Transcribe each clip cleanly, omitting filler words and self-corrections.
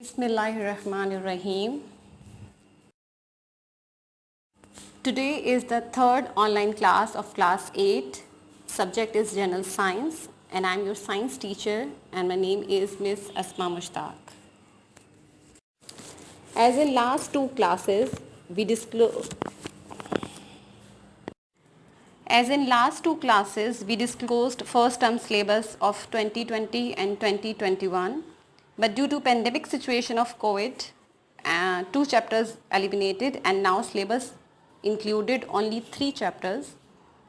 Bismillahirrahmanirrahim. Today is the third online class of class 8. Subject is General Science and I am your science teacher and my name is Miss Asma Mushtaq. As in last two classes, we disclosed first term syllabus of 2020 and 2021. But due to pandemic situation of COVID, two chapters eliminated and now syllabus included only 3 chapters.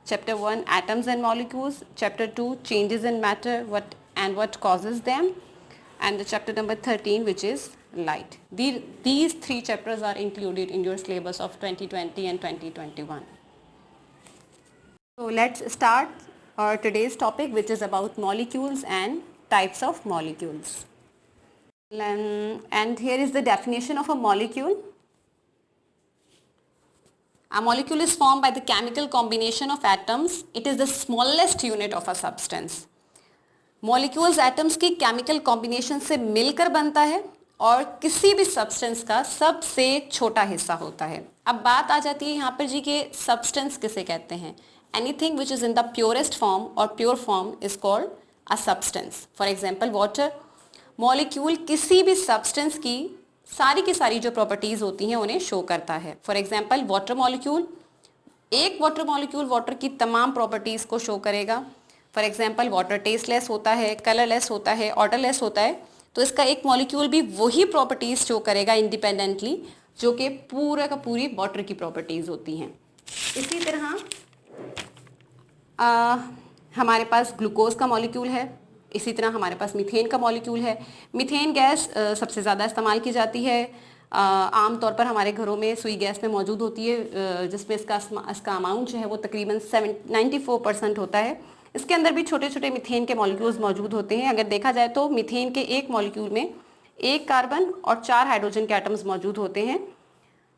Chapter 1 atoms and molecules, chapter 2 changes in matter what causes them, and the chapter number 13 which is light. These 3 chapters are included in your syllabus of 2020 and 2021. So let's start our today's topic, which is about molecules and types of molecules. And here is the definition of a molecule. A molecule is formed by the chemical combination of atoms. It is the smallest unit of a substance. Molecules atoms की chemical combination से मिलकर बनता है और किसी भी substance का सबसे छोटा हिस्सा होता है. अब बात आ जाती है यहाँ पर जी कि substance किसे कहते हैं. Anything which is in the purest form or pure form is called a substance. For example, water. Molecule किसी भी सब्सटेंस की सारी जो प्रॉपर्टीज होती हैं उन्हें शो करता है. फॉर एग्जांपल वाटर मॉलिक्यूल, एक वाटर मॉलिक्यूल वाटर की तमाम प्रॉपर्टीज को शो करेगा. फॉर एग्जांपल वाटर टेस्टलेस होता है, कलरलेस होता है, ऑडरलेस होता है, तो इसका एक मॉलिक्यूल भी वही प्रॉपर्टीज शो करेगा इंडिपेंडेंटली जो कि पूरा का पूरी वाटर की प्रॉपर्टीज होती हैं. इसी तरह हमारे पास ग्लूकोज का मॉलिक्यूल है. इसी तरह हमारे पास मीथेन का मॉलिक्यूल है. मीथेन गैस सबसे ज़्यादा इस्तेमाल की जाती है. आम तौर पर हमारे घरों में सुई गैस में मौजूद होती है, जिसमें इसका अमाउंट जो है वो तकरीबन 94% होता है. इसके अंदर भी छोटे छोटे मीथेन के मॉलिक्यूल्स मौजूद होते हैं. अगर देखा जाए तो मीथेन के एक मॉलिक्यूल में 1 कार्बन और 4 हाइड्रोजन के एटम्स मौजूद होते हैं.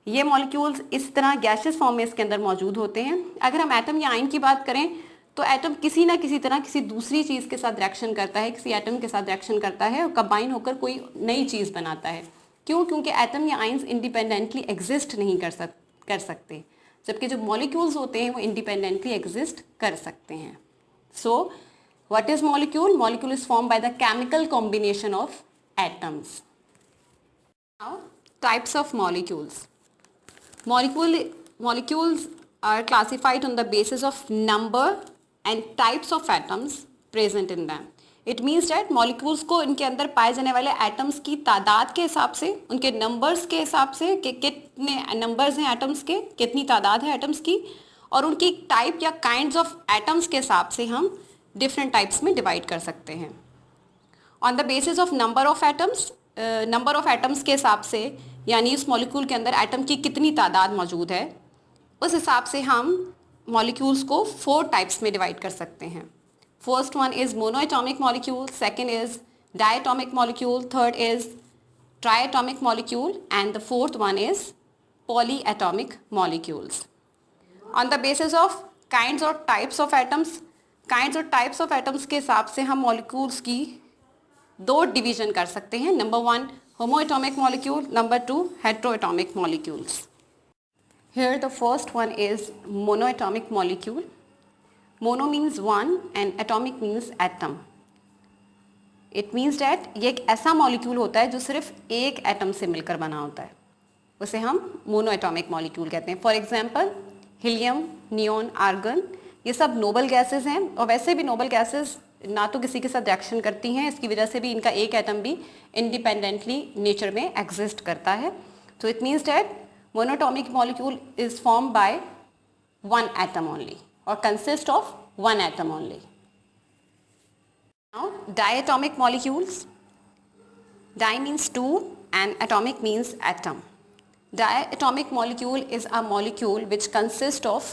ये मॉलिक्यूल्स इस तरह गैसियस फॉर्म में इसके अंदर मौजूद होते हैं. अगर हम एटम या आयन की बात करें तो एटम किसी ना किसी तरह किसी दूसरी चीज़ के साथ रिएक्शन करता है, किसी एटम के साथ रिएक्शन करता है और कंबाइन होकर कोई नई चीज़ बनाता है. क्यों? क्योंकि एटम या आयंस इंडिपेंडेंटली एग्जिस्ट नहीं कर सकते, जबकि जो मॉलिक्यूल्स होते हैं वो इंडिपेंडेंटली एग्जिस्ट कर सकते हैं. So what is molecule? Molecule is form by the chemical combination of atoms. Now types of molecules. Molecules are classified on the basis of number and types of atoms present in them. It means that molecules को इनके अंदर पाए जाने वाले atoms की तादाद के हिसाब से, उनके numbers के हिसाब से कि कितने numbers हैं atoms के, कितनी तादाद है atoms की, और उनकी type या kinds of atoms के हिसाब से हम different types में divide कर सकते हैं. On the basis of number of atoms के हिसाब से, यानी उस molecule के अंदर atom की कितनी तादाद मौजूद है, उस हिसाब से हम मॉलिक्यूल्स को 4 टाइप्स में डिवाइड कर सकते हैं. First one is monoatomic molecule, second is diatomic molecule, third is triatomic molecule and the fourth one is polyatomic molecules. On the basis of kinds और टाइप्स ऑफ एटम्स के हिसाब से हम मॉलिक्यूल्स की 2 डिवीजन कर सकते हैं. Number 1 homoatomic molecule, number 2 heteroatomic molecules. Here the first one is monoatomic molecule. Mono means one and atomic means atom. It means that ये एक ऐसा मॉलिक्यूल होता है जो सिर्फ एक एटम से मिलकर बना होता है, उसे हम मोनोएटॉमिक मॉलिक्यूल कहते हैं. For example helium, neon, argon, ये सब नोबल गैसेज हैं. और वैसे भी नोबल गैसेज ना तो किसी के साथ रिएक्शन करती हैं, इसकी वजह से भी इनका एक एटम भी इंडिपेंडेंटली नेचर में एग्जिस्ट करता है. तो it means that monatomic molecule is formed by one atom only or consist of one atom only. Now diatomic molecules. Di means 2 and atomic means atom. Diatomic molecule is a molecule which consists of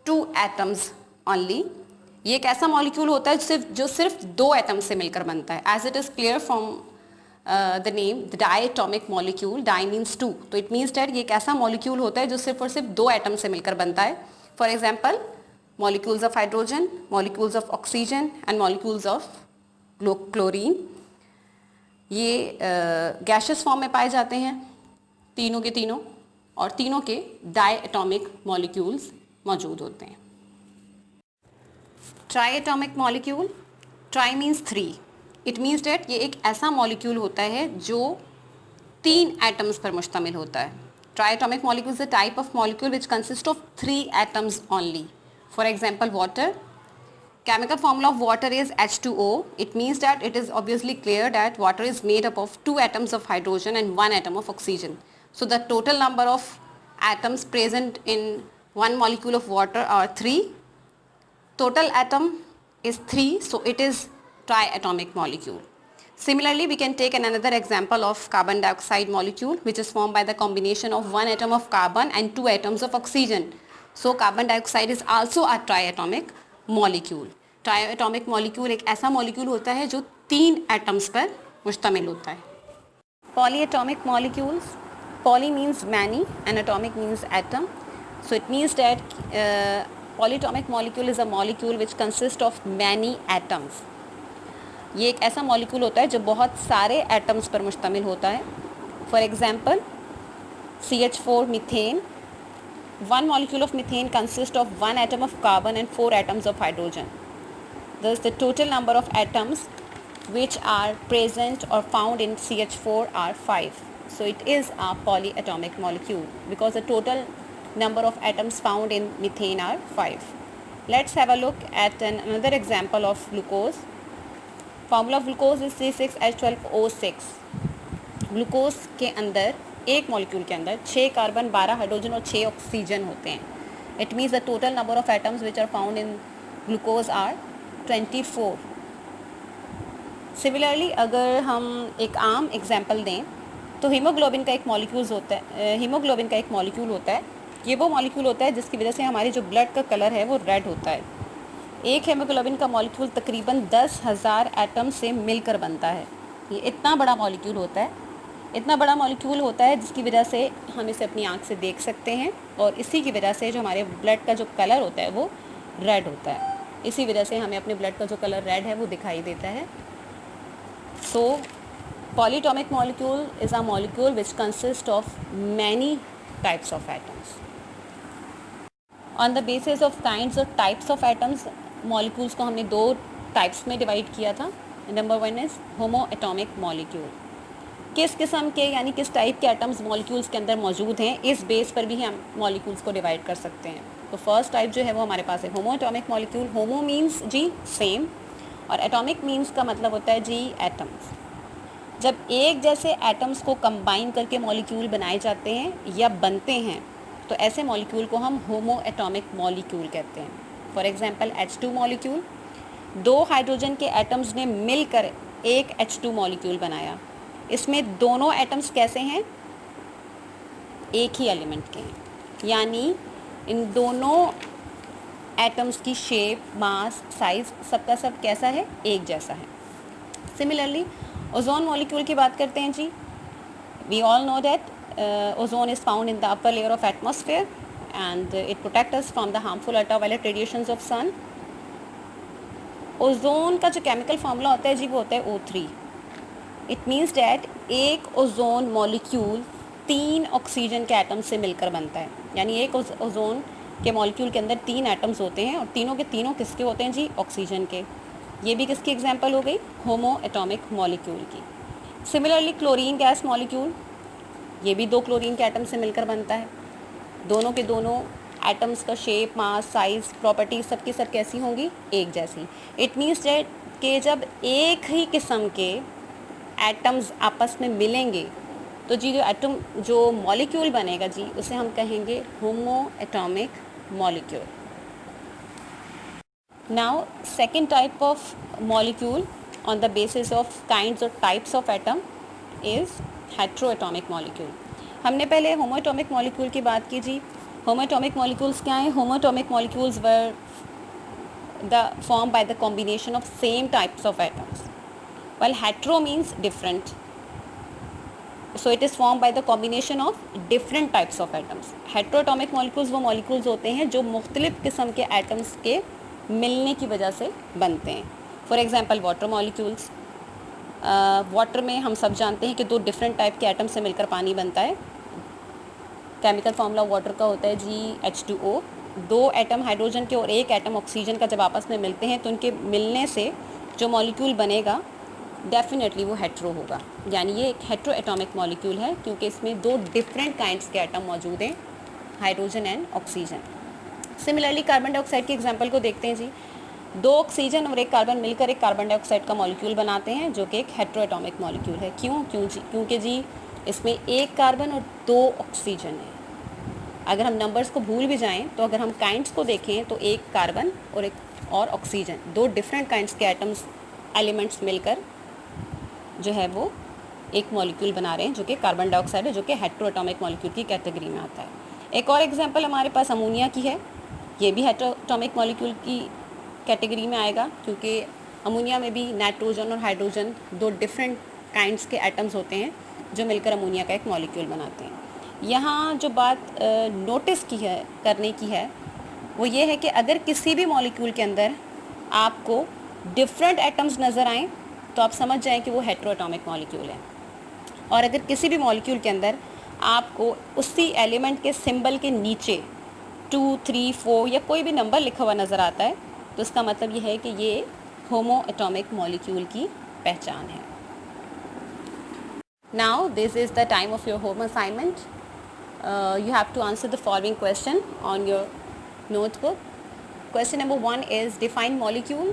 2 atoms only. ये एक ऐसा molecule होता है जो सिर्फ 2 atom से मिलकर बनता है. As it is clear from the name, the diatomic molecule, di means 2, तो it means that ये एक ऐसा मॉलिक्यूल होता है जो सिर्फ और सिर्फ 2 एटम से मिलकर बनता है. For example molecules of hydrogen, molecules of oxygen and molecules of chlorine. ये गैशियस फॉर्म में पाए जाते हैं तीनों के तीनों, और तीनों के डाई एटॉमिक मॉलिक्यूल्स मौजूद होते हैं। Triatomic molecule, tri means 3, it means that ये एक ऐसा मॉलिक्यूल होता है जो 3 एटम्स पर मुश्तमिल होता है। Try atomic molecule is a type of molecule which consist of 3 atoms only. For example water, chemical formula of water is H2O. It means that it is obviously clear that water is made up of 2 atoms of hydrogen and 1 atom of oxygen. So the total number of atoms present in one molecule of water are 3. Total atom is 3, so it is triatomic molecule. Similarly, we can take another example of carbon dioxide molecule, which is formed by the combination of 1 atom of carbon and 2 atoms of oxygen. So carbon dioxide is also a triatomic molecule. Triatomic molecule एक ऐसा molecule होता है जो 3 atoms पर मुश्तमिल होता है। Polyatomic molecules, poly means many and atomic means atom, so it means that polyatomic molecule is a molecule which consist of many atoms. ये एक ऐसा मॉलिक्यूल होता है जो बहुत सारे एटम्स पर मुश्तमिल होता है। For example CH4 methane, one molecule of methane consists of 1 atom of carbon and 4 atoms of hydrogen. Thus the total number of atoms which are present or found in CH4 are 5. So it is a polyatomic molecule because the total number of atoms found in methane are 5. Let's have a look at another example of glucose. Formula of glucose is C6H12O6. Glucose के अंदर, एक molecule के अंदर 6 carbon, 12 hydrogen और 6 oxygen होते हैं। It means the total number of atoms which are found in glucose are 24। Similarly अगर हम एक आम एग्जांपल दें तो हीमोग्लोबिन का एक मॉलिक्यूल होता है, हीमोग्लोबिन का एक मॉलिक्यूल होता है। ये वो मॉलिक्यूल होता है जिसकी वजह से हमारी जो ब्लड का कलर है वो रेड होता है। एक हीमोग्लोबिन का मॉलिक्यूल तकरीबन 10,000 एटम से मिलकर बनता है। ये इतना बड़ा मॉलिक्यूल होता है, इतना बड़ा मॉलिक्यूल होता है जिसकी वजह से हम इसे अपनी आंख से देख सकते हैं, और इसी की वजह से जो हमारे ब्लड का जो कलर होता है वो रेड होता है। इसी वजह से हमें अपने ब्लड का जो कलर रेड है वो दिखाई देता है। So polyatomic molecule is a molecule which consist of many types of atoms. On the basis of kinds और टाइप्स ऑफ एटम्स, मॉलिक्यूल्स को हमने 2 टाइप्स में डिवाइड किया था। Number 1 is homo atomic molecule. किस किस्म के यानी किस टाइप के एटम्स मॉलिक्यूल्स के अंदर मौजूद हैं, इस बेस पर भी हम मॉलिक्यूल्स को डिवाइड कर सकते हैं। तो फर्स्ट टाइप जो है वो हमारे पास है homo atomic molecule. Homo means जी सेम, और एटॉमिक मीन्स का मतलब होता है जी एटम्स। जब एक जैसे एटम्स को कंबाइन करके मॉलिक्यूल बनाए जाते हैं या बनते हैं तो ऐसे मॉलिक्यूल को हम होमो एटॉमिक मॉलिक्यूल कहते हैं। For example H2 molecule, 2 hydrogen के एटम्स ने मिलकर एक H2 मॉलिक्यूल बनाया। इसमें दोनों एटम्स कैसे हैं, एक ही एलिमेंट के हैं, यानी इन दोनों एटम्स की शेप, मास, साइज सबका सब कैसा है, एक जैसा है। सिमिलरली ओजोन मॉलिक्यूल की बात करते हैं जी। We all know that ozone is found in the upper layer of atmosphere and it protect us from the harmful ultraviolet radiations of sun. Ozone का जो केमिकल फार्मूला होता है जी वो होता है O3। इट मीन्स डैट एक ozone molecule 3 oxygen के atom से मिलकर बनता है, यानी एक ओजोन के मॉलिक्यूल के अंदर 3 एटम्स होते हैं और तीनों के तीनों किसके होते हैं जी, ऑक्सीजन के। ये भी किसकी एग्जांपल हो गई, होमो एटॉमिक मॉलिक्यूल की। सिमिलरली क्लोरीन गैस मॉलिक्यूल, ये भी 2 क्लोरीन के एटम से मिलकर बनता है। दोनों के दोनों एटम्स का शेप, मास, साइज, प्रॉपर्टीज सबकी सब कैसी होंगी, एक जैसी। इट मीन्स डैट कि जब एक ही किस्म के एटम्स आपस में मिलेंगे तो जी जो मॉलिक्यूल बनेगा जी उसे हम कहेंगे homo atomic molecule. Now second type of molecule on the basis of kinds और types of atom is heteroatomic molecule. हमने पहले होमो एटॉमिक मॉलिक्यूल की बात की जी। होमो एटॉमिक मॉलिक्यूल्स क्या हैं, होमो atomic molecules were the form by the combination of same types of atoms, while hetero means different, so it is formed by the combination of different types of atoms. heteroatomic molecules वो molecules होते हैं जो मुख्तलिफ किस्म के atoms के मिलने की वजह से बनते हैं। For example water molecules, water में हम सब जानते हैं कि 2 डिफरेंट टाइप के एटम से मिलकर पानी बनता है। केमिकल फार्मूला वाटर का होता है GH2O। 2 एटम हाइड्रोजन के और 1 एटम ऑक्सीजन का जब आपस में मिलते हैं तो उनके मिलने से जो मॉलिक्यूल बनेगा डेफिनेटली वो हेट्रो होगा, यानी ये एक हेट्रो एटॉमिक मॉलिक्यूल है क्योंकि इसमें 2 डिफरेंट काइंड्स के एटम मौजूद हैं, hydrogen and oxygen. Similarly carbon dioxide के एग्जांपल को देखते हैं जी। 2 ऑक्सीजन और 1 कार्बन मिलकर एक कार्बन डाइऑक्साइड का मॉलिक्यूल बनाते हैं जो कि एक हेट्रो एटॉमिक मॉलिक्यूल है। क्योंकि जी इसमें 1 कार्बन और 2 ऑक्सीजन है। अगर हम नंबर्स को भूल भी जाएं तो अगर हम काइंड्स को देखें तो 1 कार्बन और 1 और ऑक्सीजन, 2 डिफरेंट काइंड्स के एटम्स एलिमेंट्स मिलकर जो है वो एक मॉलिक्यूल बना रहे हैं जो कि कार्बन डाइऑक्साइड है, जो कि हेट्रो एटॉमिक मॉलिक्यूल की कैटेगरी में आता है। एक और एग्जांपल हमारे पास अमोनिया की है। ये भी हेट्रो एटॉमिक मॉलिक्यूल की कैटेगरी में आएगा क्योंकि अमोनिया में भी नाइट्रोजन और हाइड्रोजन 2 डिफरेंट काइंड्स के एटम्स होते हैं जो मिलकर अमोनिया का एक मॉलिक्यूल बनाते हैं। यहाँ जो बात नोटिस की है, करने की है, वो ये है कि अगर किसी भी मॉलिक्यूल के अंदर आपको डिफरेंट एटम्स नज़र आएँ तो आप समझ जाएं कि वो हेट्रो एटॉमिक मॉलिक्यूल है। और अगर किसी भी मॉलिक्यूल के अंदर आपको उसी एलिमेंट के सिंबल के नीचे 2, 3, 4 या कोई भी नंबर लिखा हुआ नज़र आता है तो इसका मतलब ये है कि ये होमो एटॉमिक मॉलिक्यूल की पहचान है। Now this is the time of your home assignment. You have to answer the following question on your notebook. Question number 1 is define molecule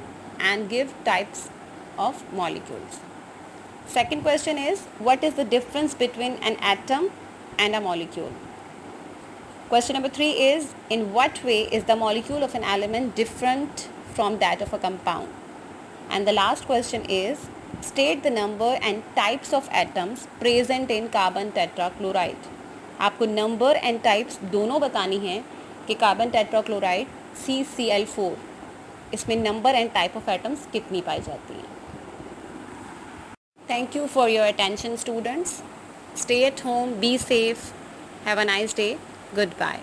and give types of molecules. Second question is what is the difference between an atom and a molecule? Question number 3 is in what way is the molecule of an element different from that of a compound? And the last question is state the number and types of atoms present in carbon tetrachloride. आपको number and types दोनों बतानी है कि carbon tetrachloride CCl4 इसमें number and type of atoms कितनी पाई जाती हैं। Thank you for your attention students. Stay at home, be safe, have a nice day, good bye.